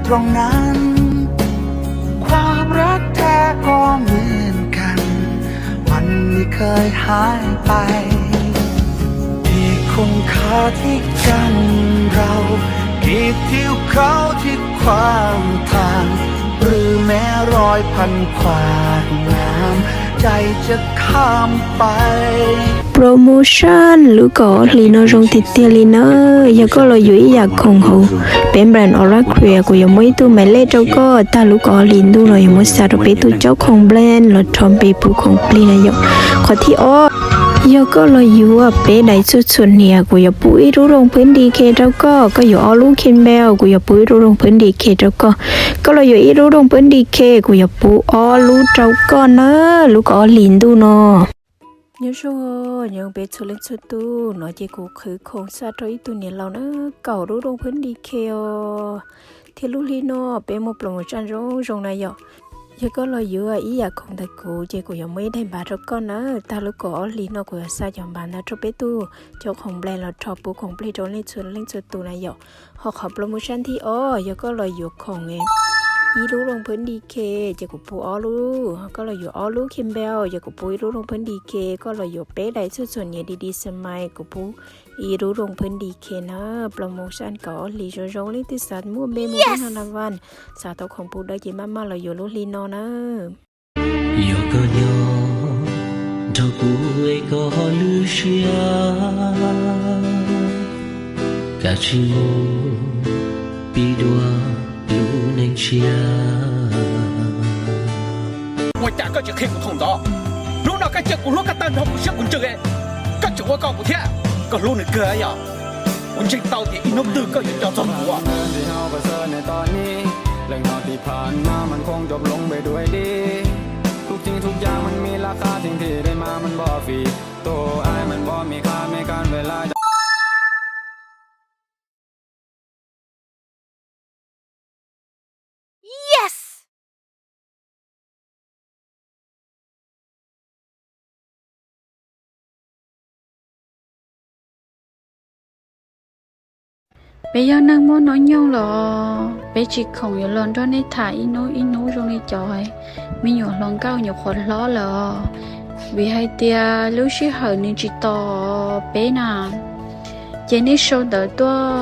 ตรงนั้นความรักแท้ก็เหมือนกันมันไม่เคยหายไปที่คงคาที่กันเรากีดที่เขาที่ความทางหรือแม้รอยพันขวากน้ำใจจะข้ามไปโปรโมชั่นหรือก็ลีนอรงติดเตียลีเนอร์ยังก็เราอยู่อยากคงหูเป็นแบรนด์ออร่าเคลียร์กูยังไม่ตู้หมายเลขเจ้าก็ตาลูกก็ลินดูเรายังไม่สารไปตู้เจ้าของแบรนด์เราทอมไปผู้ของปลีนายกขอที่อ้อยก็เราอยู่อ่ะเป๊ะได้สุดๆเนี่ยกูอย่าปุ้ยรู้ลงพื้นดีเคเจ้าก็อยู่ออลูคิมเบลกูอย่าปุ้ยรู้ลงพื้นดีเคเจ้าก็เราอยู่อีรู้ลงพื้นดีเคกูอย่าปุ้ยออลูเจ้าก็นะลูกก็ลินดูเนาะnhớ rồi nhớ bé cho lên cho tu nói chỉ cố khứ không xa tới tu nhà lâu nữa cầu rú đông phấn đi kêu thì lúc đi nó bé một lần một trang rong này giờ giờ có lời giữa ý à không thấy cố chỉ cố giờ mấy đây bà cho con nữa ta lúc có lý nó cố xa chọn bàn nó cho bé tu cho không bèn là cho bố không bê trốn lên cho tu này giờ họ học promotion thì giờ có lời giữa không emอีรู้ลงพื้นดีเคจะกูปูออรู้ก็เราอยู่ออรู้คิมเบลจะกูปูอีรู้ลงพื้นดีเคก็เราอยู่เป๊ะได้ส่วนใหญ่ดีๆสมัยกูปูอีรู้ลงพื้นดีเคนะโปรโมชั่นก็ลีโจโจลิติสันมั่วเบมั่วนานาวันสาตัวของปูได้จีมาเราอยู่รู้ลีนอนะ有个鸟照顾一个旅行cả chim bi đua nên chia我家个就开不通道，路那个结果路个单条不行，我这个，个就我搞不天，个路那个呀，我这到底一弄都个叫怎么啊？ที่เฮาประเสริฐในตอนนี้เรื่องราวที่ผ่านมามันคงจบลงไปด้วยดีทุกสิ่งทุกอย่างมันมีราคาสิ่งที่ได้มามันบ่ฟรีตัวอ้ายมันบ่มีค่าในการเวลาbây giờ năng muốn nói nhau là bây chỉ không nhiều lần cho nên thả ít nấu trong này trời mình nhiều lần cao nhiều khó lo là vì hai tia lúc xí hở nên chỉ to bé nào chỉ nên sau đỡ to